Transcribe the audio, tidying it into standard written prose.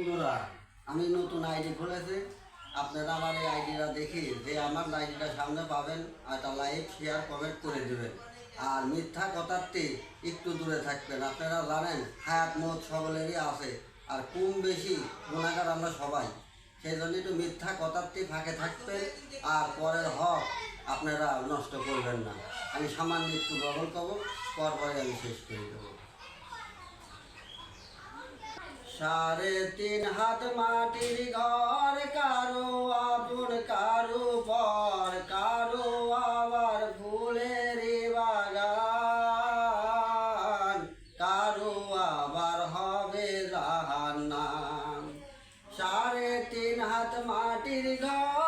বন্ধুরা, আমি নতুন আইডি খুলেছি। আপনারা আমার এই আইডিটা দেখি যে আমার আইডিটা সামনে পাবেন, একটা লাইক শেয়ার কমেন্ট করে দেবেন। আর মিথ্যা কথাতে একটু দূরে থাকবেন। আপনারা জানেন হায়াত মত সকলেরই আছে, আর কম বেশি গুণাগার আমরা সবাই। সেই জন্য একটু মিথ্যা কথাতে ফাঁকে থাকবেন, আর পরের হক আপনারা নষ্ট করবেন না। আমি সামান্য একটু বগল করবো, পরে আমি শেষ করে দেবো। 3.5 হাত মাটির ঘর, কারো আপন কারো পর, কারো আবার ফুলের বাগান, কারো আবার হবে জাহান্নাম। 3.5 হাত মাটির ঘর,